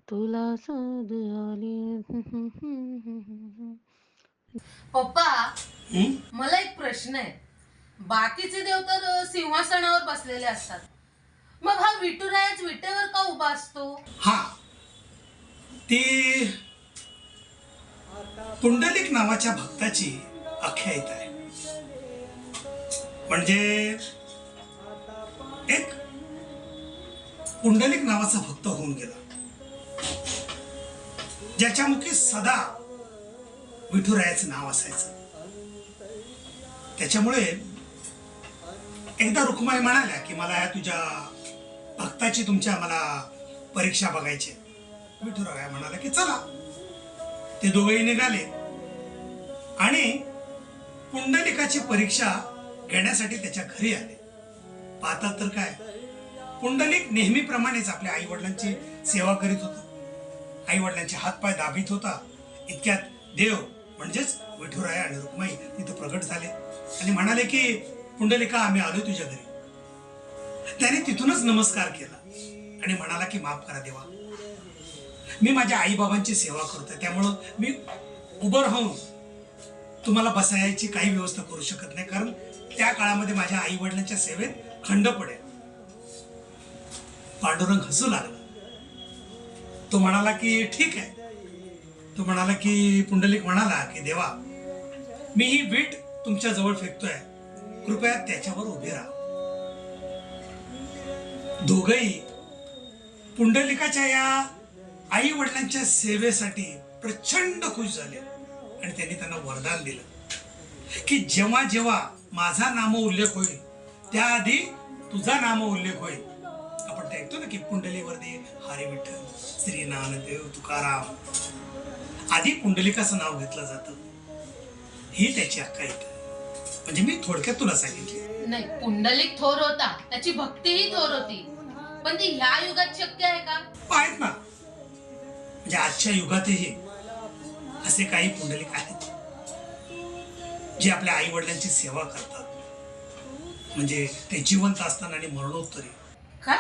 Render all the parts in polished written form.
तुला साद आली. पप्पा, हं? मला एक प्रश्न आहे. बाकीचे देव तर सिंहासनावर बसलेले असतात, मग हा विठुरायाच विटेवर का उभा असतो? हा, ती पुंडलिक नावाच्या भक्ताची आख्यायिका आहे. म्हणजे एक पुंडलिक नावाचा भक्त होऊन गेला, ज्याच्या मुखी सदा विठुरायाचं नाव असायचं. त्याच्यामुळे एकदा रुक्माई म्हणाल्या की मला या तुझ्या भक्ताची तुमच्या मला परीक्षा बघायची. विठुराया म्हणाला की चला. ते दोघेही निघाले आणि पुंडलिकाची परीक्षा घेण्यासाठी त्याच्या घरी आले. पाहतात तर काय, पुंडलिक नेहमीप्रमाणेच आपल्या आई वडिलांची सेवा करीत होता, आई वडिलांचे हातपाय दाबीत होता. इतक्यात देव म्हणजेच विठुराया आणि रुक्माई तिथं प्रगट झाले आणि म्हणाले की पुंडलिका, आम्ही आलो तुझ्या घरी. त्याने तिथूनच नमस्कार केला आणि म्हणाला की माफ करा देवा, मी माझ्या आई बाबांची सेवा करतोय, त्यामुळं मी उभं राहून तुम्हाला बसायची काही व्यवस्था करू शकत नाही, कारण त्या काळामध्ये माझ्या आई वडिलांच्या सेवेत खंड पडेल. पांडुरंग हसू लागला. तो म्हणाला की ठीक आहे. तो म्हणाला की पुंडलिक म्हणाला की देवा, मी ही वीट तुमच्या जवळ फेकतोय, कृपया त्याच्यावर उभे राहा. दोघही पुंडलिकाच्या या आई वडिलांच्या सेवेसाठी प्रचंड खुश झाले आणि त्यांनी त्यांना वरदान दिलं की जेव्हा जेव्हा माझा नाम उल्लेख होईल त्याआधी तुझा नाम उल्लेख होईल. आपण ते ऐकतो ना की पुंडलीवरती हरी विठ्ठल, श्री नामदेव, तुकाराम, आधी पुंडलिकाचं नाव घेतलं जातं. ही त्याची आख्यायिका आहे. म्हणजे मी थोडक्यात तुला सांगितली. नाही, पुंडलिक थोर होता, त्याची भक्तीही थोर होती, पण ती ह्या युगात शक्य आहे का? आहेत ना, म्हणजे आजच्या युगातही असे काही पुंडलिक आहेत जे आपल्या आई वडिलांची सेवा करतात, म्हणजे ते जिवंत असताना आणि मरणोत्तरी. काय?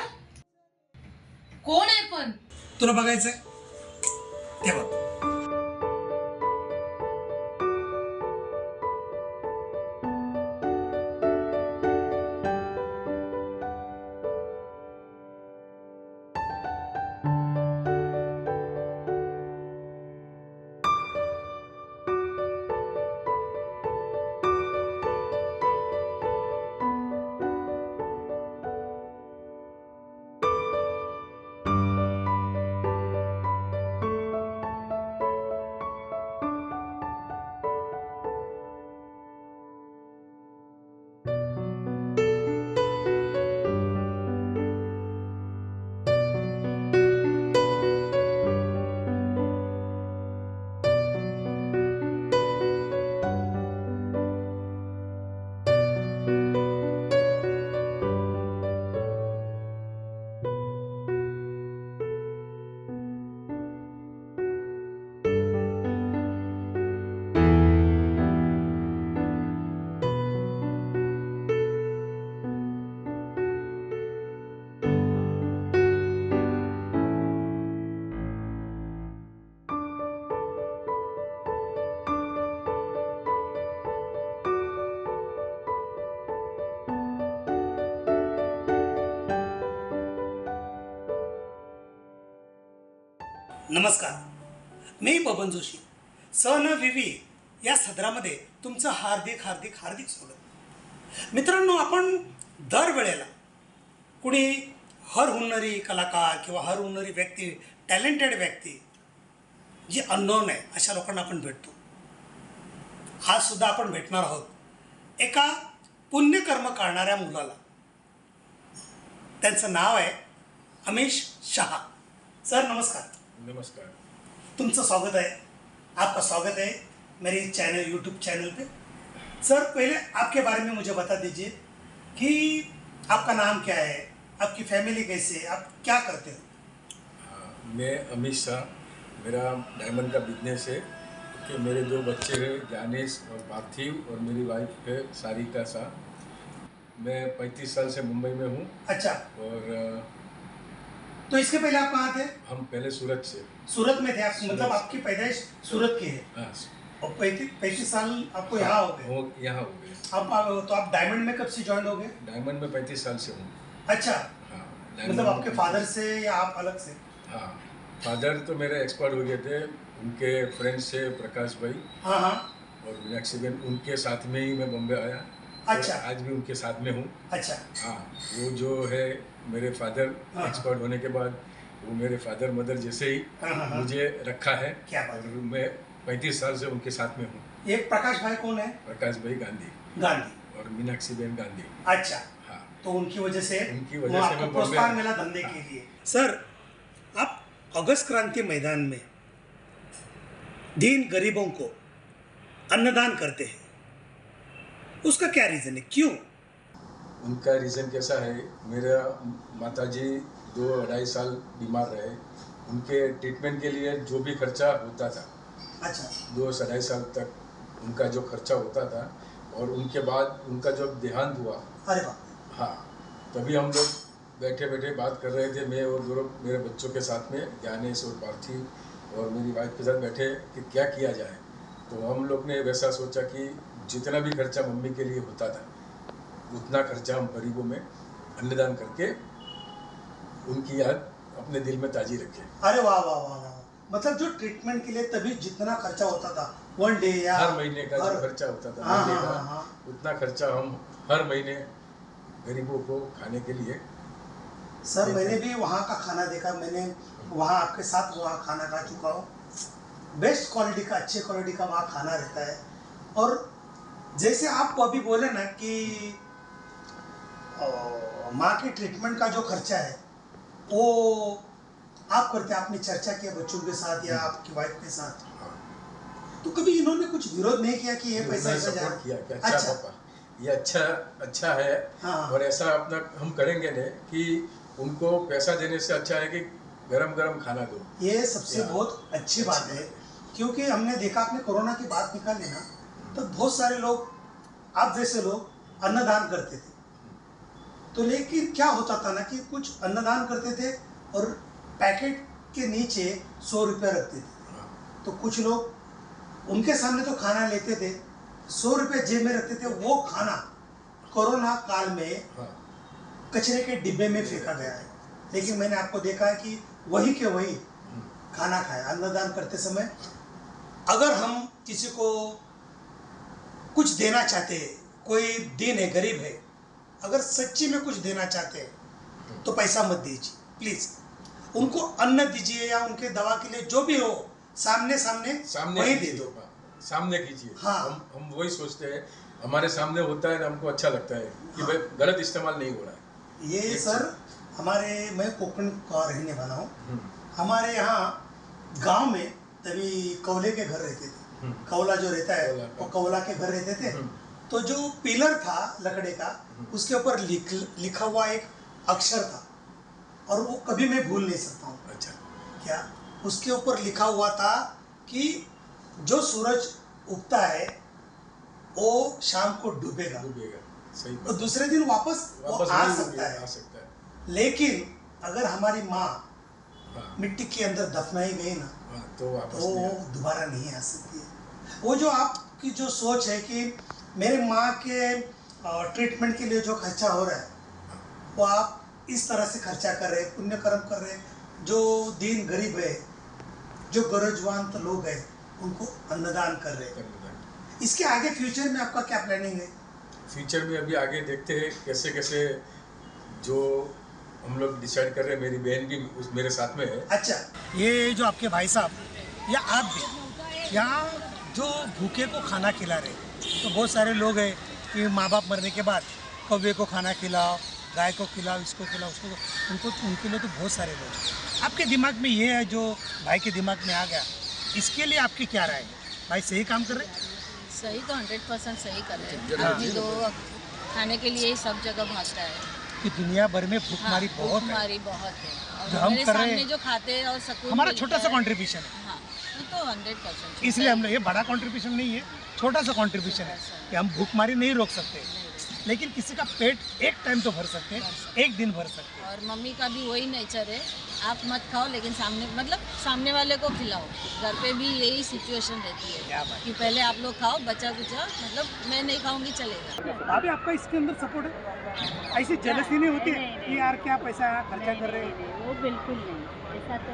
कोण आहे पण? तुला बघायचंय ते बघ. नमस्कार, मी बबन जोशी. सन विवी या सदरामध्ये तुमचं हार्दिक हार्दिक हार्दिक स्वागत. मित्रांनो, आपण दरवेळेला कुणी हर हुन्नरी कलाकार किंवा हर हुन्नरी व्यक्ती, टॅलेंटेड व्यक्ती जी अननोन आहे, अशा लोकांना आपण भेटतो. आज सुद्धा आपण भेटणार आहोत एका पुण्यकर्म करणाऱ्या मुलाला. त्यांचं नाव आहे अमिश शहा. सर नमस्कार. नमस्कार. तुमचं स्वागत है, आपका स्वागत है मेरे चैनल, यूट्यूब चैनल पे. सर पहले आपके बारे में मुझे बता दीजिए कि आपका नाम क्या है, आपकी फैमिली कैसे है, आप क्या करते हो? मैं अमित शाह, मेरा डायमंड का बिजनेस है कि मेरे दो बच्चे हैं, जानेश और पार्थिव, और मेरी वाइफ है सारिका शाह. मैं 35 साल से मुंबई में हूँ. अच्छा. और तो इसके पहले आप कहाँ थे? हम पहले सूरत से। सूरत में थे आप, मतलब आपकी पैदाइश सूरत की है। हाँ, और 35 साल आपको यहाँ हो गए। यहाँ हो गए। तो आप डायमंड में कब से ज्वाइन हो गए? डायमंड में 35 साल से हूँ। अच्छा। हाँ, मतलब आपके फादर से या आप अलग से? हाँ, फादर तो मेरे एक्सपर्ट हो गए थे, उनके फ्रेंड्स से प्रकाश भाई। हाँ हाँ। और मीनाक्षी बहन, उनके साथ में ही मैं बॉम्बे आया। अच्छा। आज भी उनके साथ में हूँ। अच्छा। हाँ, वो जो है मेरे फादर हाँ। एक्सपर्ट होने के बाद वो मेरे फादर मदर जैसे ही हाँ। मुझे रखा है। क्या बात और मैं 35 साल से उनके साथ में हूँ। ये प्रकाश भाई कौन है? प्रकाश भाई गांधी। गांधी। और मीनाक्षी बहन गांधी। अच्छा। हाँ, तो उनकी वजह से उनकी वो वजह से आपको मैं प्रोत्साहन बॉम्बे। मिला धंधे के लिए। सर, आप अगस्त क्रांति मैदान में दीन गरीबों को अन्नदान करते हैं, उसका क्या रीजन है, क्यों? उनका रीज़न कैसा है, मेरा माताजी 2-2.5 साल बीमार रहे। उनके ट्रीटमेंट के लिए जो भी खर्चा होता था, अच्छा। 2-2.5 साल तक उनका जो खर्चा होता था, और उनके बाद उनका जब देहांत हुआ, अरे वाह। हाँ, तभी हम लोग बैठे बैठे बात कर रहे थे, मैं और दोनों मेरे बच्चों के साथ में, ज्ञानेश और पार्थिव और मेरी वाइफ के साथ बैठे कि क्या किया जाए। तो हम लोग ने वैसा सोचा कि जितना भी खर्चा मम्मी के लिए होता था उतना खर्चा हम गरीबों में अन्नदान करके उनकी याद अपने दिल में ताजी रखें। अरे वाह वाह वाह वाह। मतलब जो ट्रीटमेंट के लिए तभी जितना खर्चा होता था वन डे या हर महीने का जो खर्चा होता था, हाँ, महीने हाँ, का, हाँ। उतना खर्चा हम हर महीने गरीबों को खाने के लिए। सर, मैंने भी वहाँ का खाना देखा, मैंने वहाँ आपके साथ वहाँ खाना खा चुका हूँ। बेस्ट क्वालिटी का, अच्छे क्वालिटी का वहाँ खाना रहता है। और जैसे आप अभी बोले ना कि माँ के ट्रीटमेंट का जो खर्चा है वो आप करते हैं, आपने चर्चा किया बच्चों के साथ या आपकी वाइफ के साथ, तो कभी इन्होंने कुछ विरोध नहीं किया कि ये पैसा ऐसा जा सपोर्ट किया कि अच्छा पापा, ये अच्छा है। हाँ। और ऐसा अपना हम करेंगे ना कि उनको पैसा देने से अच्छा है कि गरम गरम खाना दो। ये सबसे बहुत अच्छी बात है, क्योंकि हमने देखा, आपने कोरोना की बात निकाली ना, तो बहुत सारे लोग आप जैसे लोग अन्नदान करते थे। तो लेकिन क्या होता था ना कि कुछ अन्नदान करते थे और पैकेट के नीचे 100 रुपये रखते थे। तो कुछ लोग उनके सामने तो खाना लेते थे, 100 रुपये जेब में रखते थे। वो खाना कोरोना काल में कचरे के डिब्बे में फेंका गया है, लेकिन मैंने आपको देखा है कि वही के वही खाना खाया। अन्नदान करते समय अगर हम किसी को कुछ देना चाहते हैं, कोई दीन है, गरीब है, अगर सच्ची में कुछ देना चाहते हैं तो पैसा मत दीजिए प्लीज, उनको अन्न दीजिए या उनके दवा के लिए जो भी हो, सामने वही दे दो, सामने कीजिए। हाँ। हम वही सोचते हैं, हमारे सामने होता है ना, हमको अच्छा लगता है कि भाई गलत इस्तेमाल नहीं हो रहा है। ये सर मैं कोकण का रहने वाला हूँ। हमारे यहाँ गांव में तभी कौले के घर रहते थे। कौला जो रहता है वो कौला के घर रहते थे। तो जो पिलर था लकड़े का, उसके ऊपर लिखा हुआ एक अक्षर था और वो कभी मैं भूल नहीं सकता हूँ। अच्छा। क्या उसके ऊपर लिखा हुआ था कि जो सूरज उगता है वो शाम को डूबेगा, सही तो दूसरे दिन वापस आ सकता है। लेकिन अगर हमारी माँ मिट्टी के अंदर दफनाई गई ना, तो दोबारा नहीं आ सकती है। वो जो आपकी जो सोच है कि मेरे माँ के ट्रीटमेंट के लिए जो खर्चा हो रहा है वो आप इस तरह से खर्चा कर रहे हैं, पुण्य कर्म कर रहे हैं, जो दीन गरीब है, जो गरजवंत लोग हैं, उनको अन्नदान कर रहे हैं। इसके आगे फ्यूचर में आपका क्या प्लानिंग है? फ्यूचर में अभी आगे देखते हैं कैसे कैसे जो हम लोग डिसाइड कर रहे हैं। मेरी बहन भी मेरे साथ में है। अच्छा, ये जो आपके भाई साहब या आप भी यहाँ जो भूखे को खाना खिला रहे, तो बहुत सारे लोग हैं कि माँ बाप मरने के बाद कौवे को खाना खिलाओ, गाय को खिलाओ, इसको खिलाओ, उसको, उनके लिए तो बहुत सारे लोग। आपके दिमाग में ये है जो भाई के दिमाग में आ गया, इसके लिए आपकी क्या राय है? भाई सही काम कर रहे हैं? सही तो 100% सही कर रहे हैं। आदमी तो खाने के लिए ही सब जगह भागता है कि दुनिया भर में भूखमारी बहुत है। भूखमारी बहुत है, जो और हम मेरे कर रहे हैं, सामने जो खाते हैं और सकून हमारा मिलता छोटा सा है। कंट्रीब्यूशन है। हाँ, वो तो 100%। इसलिए हम ये बड़ा कंट्रीब्यूशन नहीं है, छोटा सा कंट्रीब्यूशन है कि हम भूखमारी नहीं रोक सकते, लेकिन किसी का पेट एक टाइम तो भर सकते हैं, एक दिन भर सकते हैं। और मम्मी का भी वही नेचर है, आप मत खाओ लेकिन सामने वाले को खिलाओ। घर पे भी यही सिचुएशन रहती क्या है बात कि पहले आप लोग खाओ, बचा कुचा मैं नहीं खाऊंगी चलेगा। अभी आपका इसके अंदर सपोर्ट है, ऐसी जेलसी नहीं होती है कि यार क्या पैसा यहाँ खर्चा कर रहे हैं? वो बिल्कुल नहीं, ऐसा तो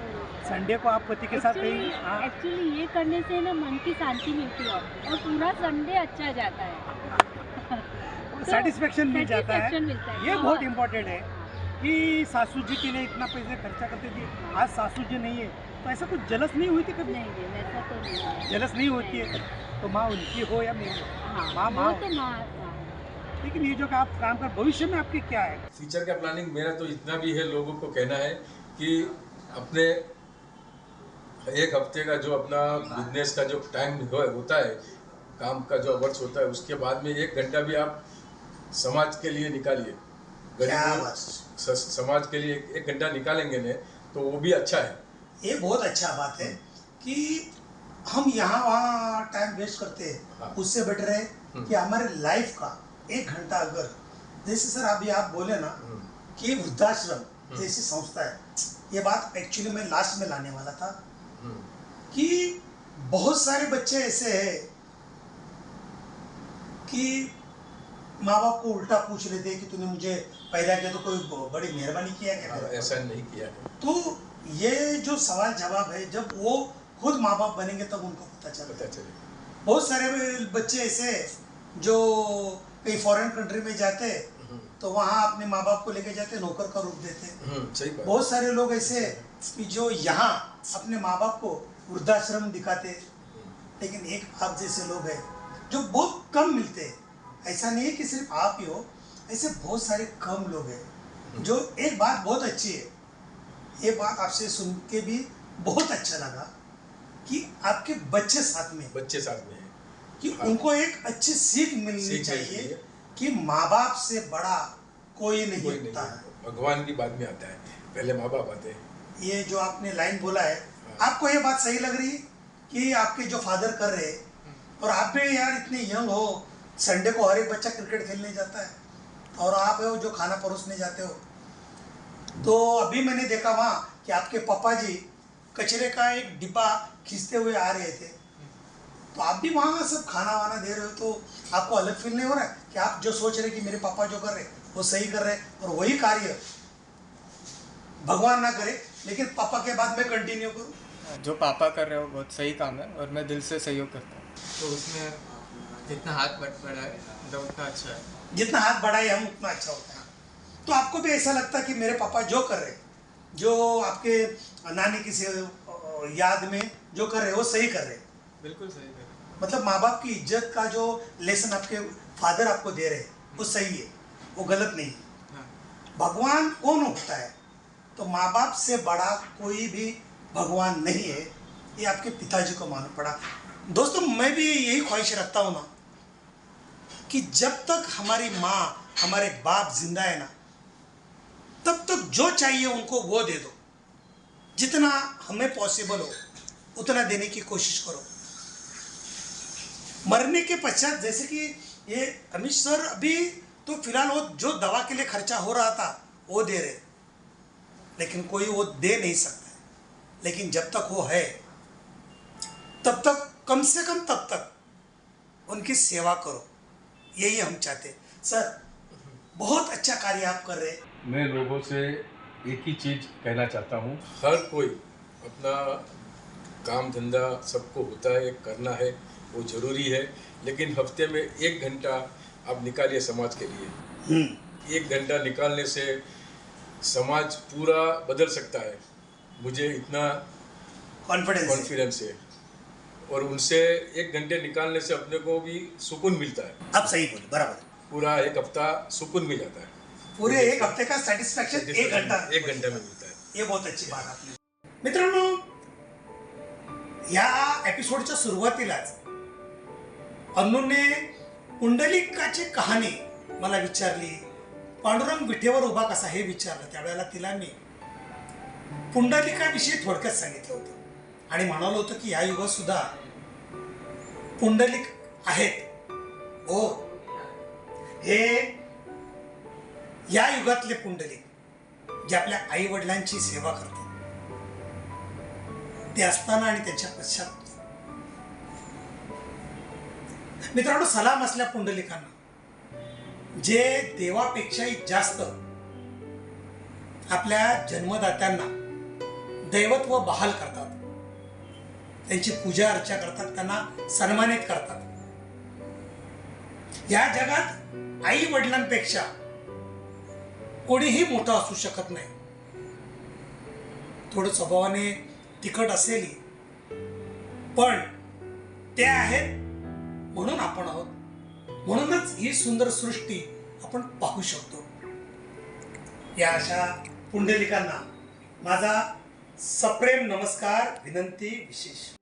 संडे को आप पति के साथ कहीं एक्चुअली ये करने से ना मन की शांति मिलती है और पूरा संडे अच्छा जाता है। सेटिस्फेक्शन मिल जाता है। satisfaction मिलता है। ये बहुत इम्पोर्टेंट है कि सासू जी के लिए इतना पैसे खर्चा करते थे, आज सासू जी नहीं है तो ऐसा कुछ जलस नहीं हुई थी कभी? नहीं नहीं, वैसा तो नहीं है। जलस नहीं होती है तो माँ उनकी हो या मेरी हो, हाँ, माँ वो माँ तो माँ। लेकिन ये जो कि आप काम कर, भविष्य में आपकी क्या है? फ्यूचर का प्लानिंग मेरा तो इतना भी है, लोगों को कहना है कि अपने एक हफ्ते का जो अपना बिजनेस का जो टाइम होता है, काम का जो अवर्स होता है, उसके बाद में 1 घंटा भी आप समाज के लिए निकालिए। क्या गरीबों बात। समाज के लिए 1 घंटा निकालेंगे ने तो वो भी अच्छा है। ये बहुत अच्छा बात है कि हम यहाँ वहाँ टाइम वेस्ट करते हैं, हाँ। उससे बेटर है कि हमारे लाइफ का 1 घंटा, अगर जैसे सर अभी आप बोले ना कि वृद्धाश्रम जैसी संस्था है, ये बात एक्चुअली मैं लास्ट में लाने वाला था कि बहुत सारे बच्चे ऐसे हैं कि माँ बाप को उल्टा पूछ लेते हैं कि तूने मुझे पैदा किया तो कोई बड़ी मेहरबानी किया क्या? ऐसा नहीं किया है। तो ये जो सवाल जवाब है, जब वो खुद माँ बाप बनेंगे तब उनको पता चलता है। बहुत सारे बच्चे ऐसे हैं जो कहीं फॉरेन कंट्री में जाते हैं तो वहाँ अपने माँ बाप को लेके जाते, नौकर का रूप देते। सही बात। बहुत सारे लोग ऐसे कि जो यहाँ अपने माँ बाप को वृद्धाश्रम दिखाते, लेकिन एक आप जैसे लोग हैं जो बहुत कम मिलते हैं। ऐसा नहीं है कि सिर्फ आप ही हो, ऐसे बहुत सारे कम लोग हैं जो, एक बात बहुत अच्छी है, ये बात आपसे सुन के भी बहुत अच्छा लगा कि आपके बच्चे साथ में हैं, कि उनको एक अच्छी सीख मिलनी चाहिए कि माँ बाप से बड़ा कोई नहीं होता है। भगवान की बात में आता है, पहले माँ बाप आते हैं। ये जो आपने लाइन बोला है, आपको ये बात सही लग रही कि आपके जो फादर कर रहे हैं, और आप भी यार इतने यंग हो, संडे को हर एक बच्चा क्रिकेट खेलने जाता है और आप हो जो खाना परोसने जाते हो। तो अभी मैंने देखा वहाँ कि आपके पापा जी कचरे का एक डिब्बा खींचते हुए आ रहे थे, तो आप भी वहाँ सब खाना वाना दे रहे हो, तो आपको अलग फील नहीं हो रहा है कि आप जो सोच रहे कि मेरे पापा जो कर रहे वो सही कर रहे, और वही कार्य भगवान ना करे लेकिन पापा के बाद मैं कंटिन्यू करूँ? जो पापा कर रहे हो बहुत सही काम है और मैं दिल से सहयोग करता हूँ। तो उसमें जितना हाथ बढ़ाए मतलब उतना अच्छा है। जितना हाथ बढ़ाए हम उतना अच्छा होता है। तो आपको भी ऐसा लगता है कि मेरे पापा जो कर रहे, जो आपके नानी की से याद में जो कर रहे वो सही कर रहे? बिल्कुल सही कर रहे हैं। मतलब माँ बाप की इज्जत का जो लेसन आपके फादर आपको दे रहे वो सही है, वो गलत नहीं है। हाँ। भगवान कौन होता है? तो माँ बाप से बड़ा कोई भी भगवान नहीं है, ये आपके पिताजी को मालूम पड़ा। दोस्तों मैं भी यही ख्वाहिश रखता हूँ ना कि जब तक हमारी माँ हमारे बाप जिंदा है ना, तब तक जो चाहिए उनको वो दे दो, जितना हमें पॉसिबल हो उतना देने की कोशिश करो। मरने के पश्चात, जैसे कि ये अमित सर अभी तो फिलहाल वो जो दवा के लिए खर्चा हो रहा था वो दे रहे, लेकिन कोई वो दे नहीं सकता है। लेकिन जब तक वो है तब तक, कम से कम तब तक उनकी सेवा करो, यही हम चाहते। सर बहुत अच्छा कार्य आप कर रहे हैं। मैं लोगों से एक ही चीज़ कहना चाहता हूँ, हर कोई अपना काम धंधा सबको होता है, करना है, वो ज़रूरी है, लेकिन हफ्ते में 1 घंटा आप निकालिए समाज के लिए। 1 घंटा निकालने से समाज पूरा बदल सकता है, मुझे इतना कॉन्फिडेंस है। और उनसे 1 घंटे निकालने से अपने को भी सुकून मिलता है। आप सही बोले, बराबर। पूरा 1 हफ्ता सुकून मिल जाता है, पूरे 1 हफ्ते का सेटिस्फैक्शन 1 घंटा में मिलता है। ये बहुत अच्छी बात आपने। मित्रांनो, या एपिसोडच्या सुरुवातीलाच अन्नूने पुंडलिकाची कहाणी मला विचारली, पांडुरंग विठेवर उभा कसा हे विचारलं। त्यावेळेला तिला मी पुंडलिकाविषयी थोडक्यात सांगितलं होतं आणि म्हणालो होतं की या युगात सुद्धा पुंडलिक आहेत हो, हे या युगातले पुंडलिक जे आपल्या आई वडिलांची सेवा करतात ते असताना आणि त्यांच्या पश्चात मित्रांनो, सलाम असल्या पुंडलिकांना जे देवापेक्षाही जास्त आपल्या जन्मदात्यांना दैवत्व बहाल करतात, त्यांची पूजा अर्चा करतात, त्यांना सन्मानित करतात. या जगात आई वडिलांपेक्षा कोणीही मोठं असू शकत नाही. थोडं स्वभावाने तिखट असेल, पण ते आहेत म्हणून आपण आहोत. म्हणूनच ही सुंदर सृष्टी आपण पाहू शकतो. या अशा पुंडलिकांना माझा सप्रेम नमस्कार, विनंती विशेष.